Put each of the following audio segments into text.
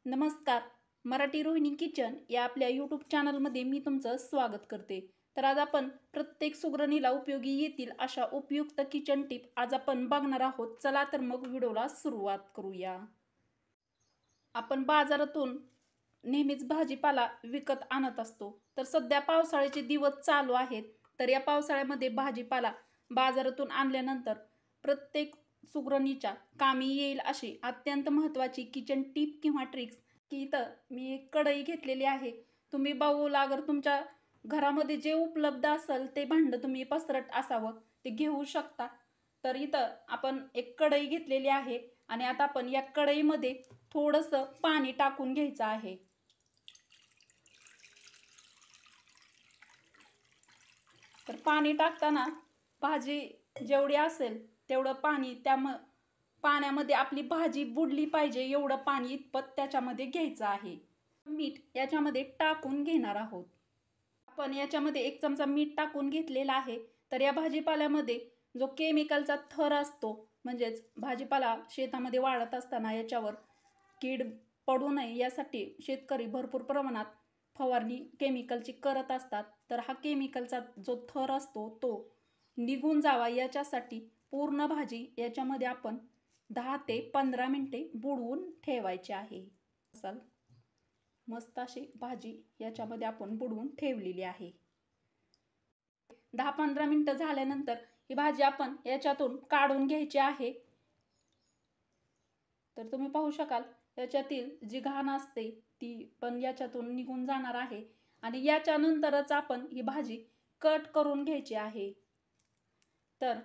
नमस्कार. मराठी रोहिणी किचन या आपल्या यूट्यूब चॅनलमध्ये मी तुमचं स्वागत करते. तर आज आपण प्रत्येक सुगरणीला उपयोगी येतील अशा उपयुक्त किचन टिप आज आपण बघणार आहोत. चला तर मग व्हिडिओला सुरुवात करूया. आपण बाजारातून नेहमीच भाजीपाला विकत आणत असतो. तर सध्या पावसाळ्याचे दिवस चालू आहेत. तर या पावसाळ्यामध्ये भाजीपाला बाजारातून आणल्यानंतर प्रत्येक सुगरणीच्या कामी येईल अशी अत्यंत महत्त्वाची किचन टिप किंवा ट्रिक्स की इथं मी एक कढई घेतलेली आहे. तुम्ही बाऊल अगर तुमच्या घरामध्ये जे उपलब्ध असेल ते भांडं तुम्ही पसरट असावं ते घेऊ शकता. तर इथं आपण एक कढई घेतलेली आहे आणि आता आपण या कढईमध्ये थोडंसं पाणी टाकून घ्यायचं आहे. तर पाणी टाकताना भाजी जेवढी असेल तेवढं पाणी पाण्यामध्ये आपली भाजी बुडली पाहिजे एवढं पाणी इतपत त्याच्यामध्ये घ्यायचं आहे. मीठ याच्यामध्ये टाकून घेणार आहोत. आपण याच्यामध्ये 1 चमचा मीठ टाकून घेतलेला आहे. तर या भाजीपाल्यामध्ये जो केमिकलचा थर असतो म्हणजेच भाजीपाला शेतामध्ये वाढत असताना याच्यावर कीड पडू नये यासाठी शेतकरी भरपूर प्रमाणात फवारणी केमिकलची करत असतात. तर हा केमिकलचा जो थर असतो तो निघून जावा याच्यासाठी पूर्ण भाजी याच्यामध्ये आपण 10 ते 15 मिनिटे बुडवून ठेवायची आहे. मस्त अशी भाजी याच्यामध्ये आपण बुडवून ठेवलेली आहे. 10-15 मिनिटं झाल्यानंतर ही भाजी आपण याच्यातून काढून घ्यायची आहे. तर तुम्ही पाहू शकाल याच्यातील जी घाण असते ती पण याच्यातून निघून जाणार आहे आणि याच्यानंतरच आपण ही भाजी कट करून घ्यायची आहे. तर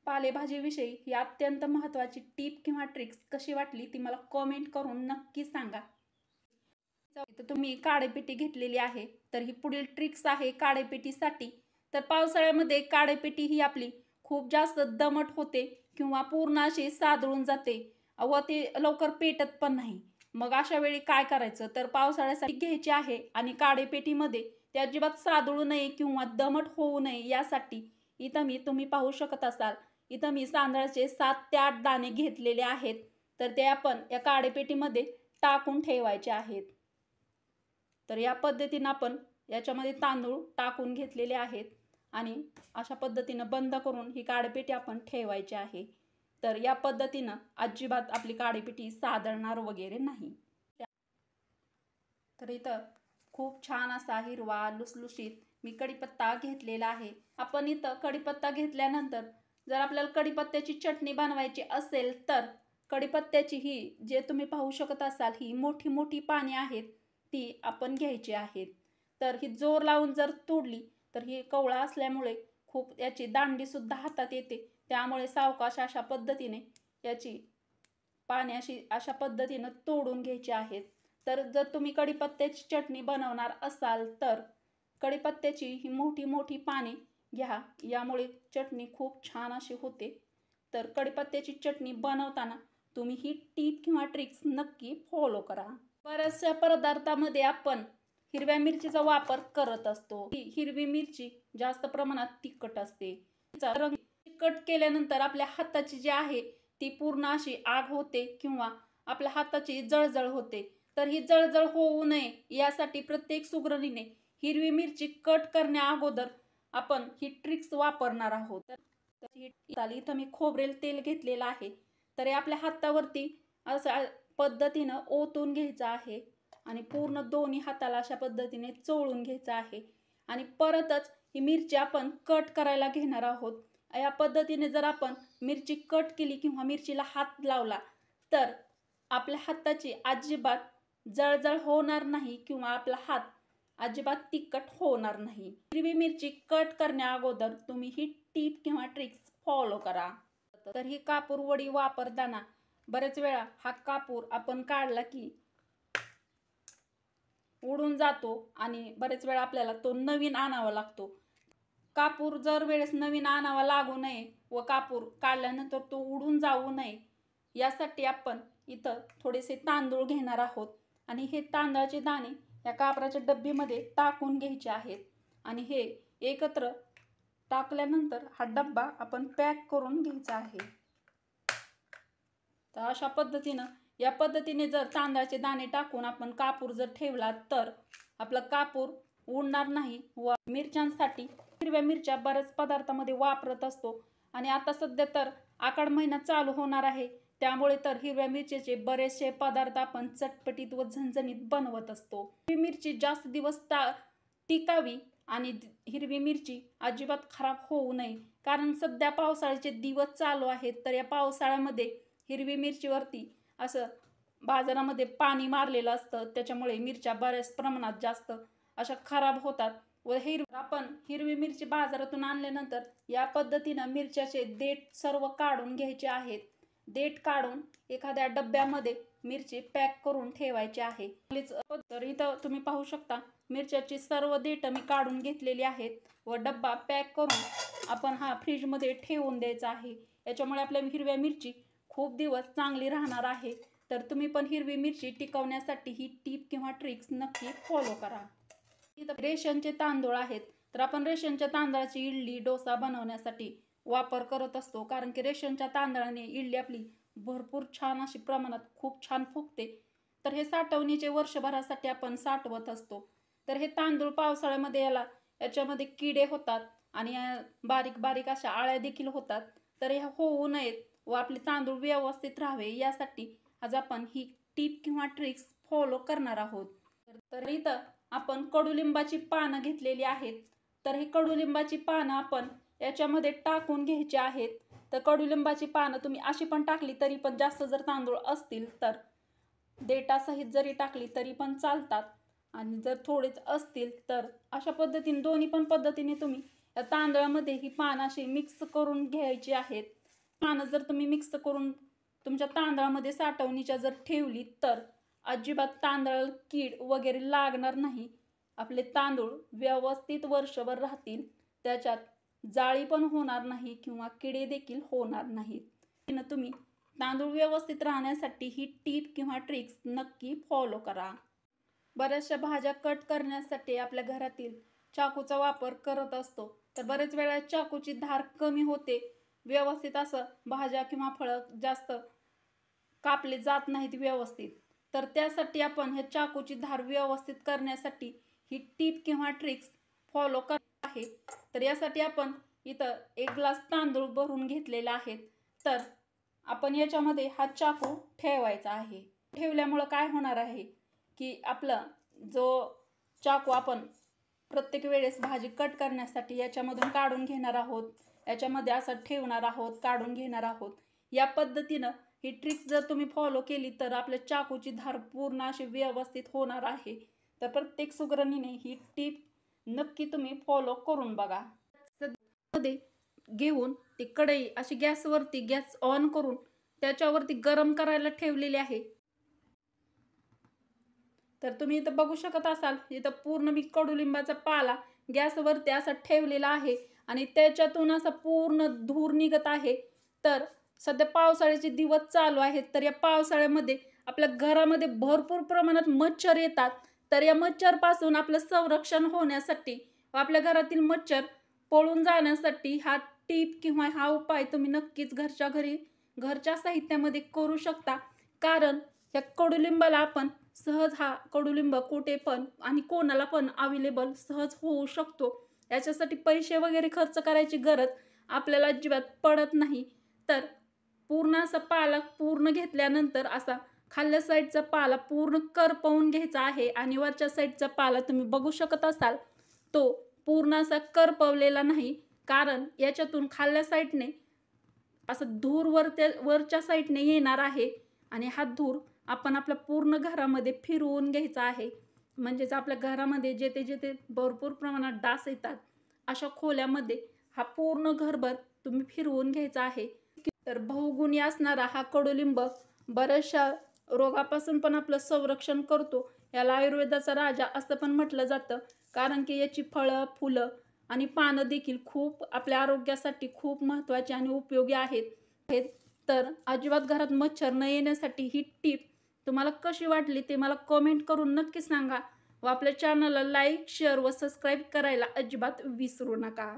पालेभाजीविषयी ही अत्यंत महत्त्वाची टिप किंवा ट्रिक्स कशी वाटली ती मला कमेंट करून नक्की सांगा. तर तुम्ही काळेपेटी घेतलेली आहे. तर ही पुढील ट्रिक्स आहे काळेपेटीसाठी. तर पावसाळ्यामध्ये काळेपेटी ही आपली खूप जास्त दमट होते किंवा पूर्ण अशी सादळून जाते व ते लवकर पेटत पण नाही. मग अशा वेळी काय करायचं तर पावसाळ्यासाठी घ्यायची आहे आणि काळेपेटीमध्ये ते अजिबात सादळू नये किंवा दमट होऊ नये यासाठी इथं तुम्ही पाहू शकत असाल इथं मी तांदळाचे 7 ते 8 दाणे घेतलेले आहेत. तर ते आपण या काळेपेटीमध्ये टाकून ठेवायचे आहेत. तर या पद्धतीनं आपण याच्यामध्ये तांदूळ टाकून घेतलेले आहेत आणि अशा पद्धतीनं बंद करून ही काळेपेटी आपण ठेवायची आहे. तर या पद्धतीनं अजिबात आपली काळेपेटी सादळणार वगैरे नाही. तर इथं खूप छान असा हिरवा लुसलुशीत मी कढीपत्ता घेतलेला आहे. आपण इथं कढीपत्ता घेतल्यानंतर जर आपल्याला कढीपत्त्याची चटणी बनवायची असेल तर कढीपत्त्याची ही जे तुम्ही पाहू शकत असाल ही मोठी मोठी पाने आहेत ती आपण घ्यायची आहेत. तर ही जोर लावून जर तोडली तर ही कवळा असल्यामुळे खूप याची दांडी सुद्धा हातात येते. त्यामुळे सावकाश अशा पद्धतीने याची पाने अशा पद्धतीनं तोडून घ्यायची आहेत. तर जर तुम्ही कढीपत्त्याची चटणी बनवणार असाल तर कढीपत्त्याची ही मोठी मोठी पाने घ्या. यामुळे चटणी खूप छान अशी होते. तर कढीपत्त्याची चटणी बनवताना तुम्ही ही टिप किंवा ट्रिक्स नक्की फॉलो करा. बऱ्याचशा पदार्थामध्ये आपण हिरव्या मिरचीचा वापर करत असतो. ही हिरवी मिरची जास्त प्रमाणात तिखट असते. तिचा रंग तिखट केल्यानंतर आपल्या हाताची जी आहे ती पूर्ण अशी आग होते किंवा आपल्या हाताची जळजळ होते. तर ही जळजळ होऊ नये यासाठी प्रत्येक सुगरणीने हिरवी मिरची कट करण्या अगोदर आपण ही ट्रिक्स वापरणार आहोत. तर इथं मी खोबरेल तेल घेतलेलं आहे. तर हे आपल्या हातावरती असं पद्धतीनं ओतून घ्यायचं आहे आणि पूर्ण दोन्ही हाताला अशा पद्धतीने चोळून घ्यायचं आहे आणि परतच ही मिरची आपण कट करायला घेणार आहोत. या पद्धतीने जर आपण मिरची कट केली किंवा मिरचीला हात लावला तर आपल्या हाताची अजिबात जळजळ होणार नाही किंवा आपला हात अजिबात तिखट होणार नाही. हिरवी मिरची कट करण्या अगोदर तुम्ही ही टिप किंवा ट्रिक्स फॉलो करा. तर ही कापूर वडी वापरताना बरेच वेळा हा कापूर आपण काढला की उडून जातो आणि बरेच वेळा आपल्याला तो नवीन आणावा लागतो. कापूर जर वेळेस नवीन आणावा लागू नये व कापूर काढल्यानंतर तो उडून जाऊ नये यासाठी आपण इथं थोडेसे तांदूळ घेणार आहोत आणि हे तांदळाचे दाणे या कापराच्या डब्बीमध्ये टाकून घ्यायचे आहेत आणि हे एकत्र टाकल्यानंतर हा डब्बा आपण पॅक करून घ्यायचा आहे. तर अशा पद्धतीनं या पद्धतीने जर तांदळाचे दाणे टाकून आपण कापूर जर ठेवला तर आपला कापूर उडणार नाही. व मिरच्यांसाठी हिरव्या मिरच्या बऱ्याच पदार्थामध्ये वापरत असतो आणि आता सध्या तर आषाढ महिना चालू होणार आहे, त्यामुळे तर हिरव्या मिरचीचे बरेचसे पदार्थ आपण चटपटीत व झणझणीत बनवत असतो. हिरवी मिरची जास्त दिवस टिकावी आणि हिरवी मिरची अजिबात खराब होऊ नये, कारण सध्या पावसाळ्याचे दिवस चालू आहेत. तर या पावसाळ्यामध्ये हिरवी मिरचीवरती असं बाजारामध्ये पाणी मारलेलं असतं, त्याच्यामुळे मिरच्या बऱ्याच प्रमाणात जास्त अशा खराब होतात. व आपण हिरवी मिरची बाजारातून आणल्यानंतर या पद्धतीनं मिरच्याचे देठ सर्व काढून घ्यायचे आहेत. देठ काढून एखाद्या डब्यामध्ये मिरची पॅक करून ठेवायची आहे. तर इथं तुम्ही पाहू शकता मिरच्याची सर्व देठ मी काढून घेतलेली आहेत व डब्बा पॅक करून आपण हा फ्रीजमध्ये ठेवून द्यायचा आहे. याच्यामुळे आपल्या हिरव्या मिरची खूप दिवस चांगली राहणार आहे. तर तुम्ही पण हिरवी मिरची टिकवण्यासाठी ही टिप किंवा ट्रिक्स नक्की फॉलो करा. इथं रेशनचे तांदूळ आहेत, तर आपण रेशनच्या तांदळाची इडली डोसा बनवण्यासाठी वापर करत असतो, कारण की रेशनच्या तांदळाने इडली आपली भरपूर छान अशी प्रमाणात खूप छान फुगते. तर हे साठवणीचे वर्षभरासाठी आपण साठवत असतो. तर हे तांदूळ पावसाळ्यामध्ये याच्यामध्ये किडे होतात आणि बारीक बारीक अशा आळ्या देखील होतात. तर ह्या होऊ नयेत व आपले तांदूळ व्यवस्थित राहावे यासाठी आज आपण ही टिप किंवा ट्रिक्स फॉलो करणार आहोत. तर इथं आपण कडुलिंबाची पानं घेतलेली आहेत. तर ही कडुलिंबाची पानं आपण याच्यामध्ये टाकून घ्यायची आहेत. तर कडुलिंबाची पानं तुम्ही अशी पण टाकली तरी पण, जास्त जर तांदूळ असतील तर देठासहित जरी टाकली तरी पण चालतात, आणि जर थोडेच असतील तर अशा पद्धतीने दोन्ही पण पद्धतीने तुम्ही या तांदळामध्ये ही पानं अशी मिक्स करून घ्यायची आहेत. पानं जर तुम्ही मिक्स करून तुमच्या तांदळामध्ये साठवणीच्या जर ठेवली तर अजिबात तांदळाला कीड वगैरे लागणार नाही. आपले तांदूळ व्यवस्थित वर्षभर राहतील, त्याच्यात जाळी पण होणार नाही किंवा किडे देखील होणार नाहीत. तुम्ही तांदूळ व्यवस्थित राहण्यासाठी ही टिप किंवा ट्रिक्स नक्की फॉलो करा. बऱ्याचशा भाज्या कट करण्यासाठी आपल्या घरातील चाकूचा वापर करत असतो, तर बरेच वेळा चाकूची धार कमी होते, व्यवस्थित असं भाज्या किंवा फळं जास्त कापले जात नाहीत व्यवस्थित. तर त्यासाठी आपण ह्या चाकूची धार व्यवस्थित करण्यासाठी ही टिप किंवा ट्रिक्स फॉलो करत आहे. तर यासाठी आपण इथं 1 ग्लास तांदूळ भरून घेतलेले आहेत. तर आपण याच्यामध्ये हा चाकू ठेवायचा आहे. ठेवल्यामुळं काय होणार आहे की आपला जो चाकू आपण प्रत्येक वेळेस भाजी कट करण्यासाठी याच्यामधून काढून घेणार आहोत, याच्यामध्ये असं ठेवणार आहोत, काढून घेणार आहोत. या पद्धतीनं ही ट्रिक्स जर तुम्ही फॉलो केली तर आपल्या चाकूची धार पूर्ण अशी व्यवस्थित होणार आहे. तर प्रत्येक सुगरणीने ही टिप नक्की तुम्ही फॉलो करून बघा. मध्ये घेऊन ती कढई अशी गॅस ऑन करून त्याच्यावरती गरम करायला ठेवलेली आहे. तर तुम्ही इथं बघू शकत असाल, इथं पूर्ण मी कडुलिंबाचा पाला गॅसवरती असा ठेवलेला आहे आणि त्याच्यातून असा पूर्ण धूर निघत आहे. तर सध्या पावसाळ्याचे दिवस चालू आहेत, तर या पावसाळ्यामध्ये आपल्या घरामध्ये भरपूर प्रमाणात मच्छर येतात. तर या मच्छरपासून आपलं संरक्षण होण्यासाठी व आपल्या घरातील मच्छर पळून जाण्यासाठी हा टिप किंवा हा उपाय तुम्ही नक्कीच घरच्या घरी घरच्या साहित्यामध्ये करू शकता. कारण या कडुलिंबाला आपण सहज, हा कडुलिंब कुठे पण आणि कोणाला पण अवेलेबल सहज होऊ शकतो. याच्यासाठी पैसे वगैरे खर्च करायची गरज आपल्याला अजिबात पडत नाही. तर पूर्ण असा पाला पूर्ण घेतल्यानंतर असा खाल्ल्या साईडचा पाला पूर्ण करपवून घ्यायचा आहे आणि वरच्या साईडचा पाला तुम्ही बघू शकत असाल तो पूर्ण असा करपवलेला नाही, कारण याच्यातून खाल्ल्या साईडने असं धूर वरच्या साईडने येणार आहे आणि हा धूर आपण आपल्या पूर्ण घरामध्ये फिरवून घ्यायचा आहे. म्हणजेच आपल्या घरामध्ये जेथे जेथे भरपूर प्रमाणात डास येतात अशा खोल्यामध्ये हा पूर्ण घरभर तुम्ही फिरवून घ्यायचा आहे. तर बहुगुणी असणारा हा कडुलिंब बऱ्याचशा रोगापासून पण आपलं संरक्षण करतो. याला आयुर्वेदाचा राजा असं पण म्हटलं जातं, कारण की याची फळं, फुलं आणि पानं देखील खूप आपल्या आरोग्यासाठी खूप महत्त्वाची आणि उपयोगी आहेत. तर अजिबात घरात मच्छर न येण्यासाठी ही टिप तुम्हाला कशी वाटली ते मला कमेंट करून नक्की सांगा व आपल्या चॅनलला लाईक, शेअर व सबस्क्राईब करायला अजिबात विसरू नका.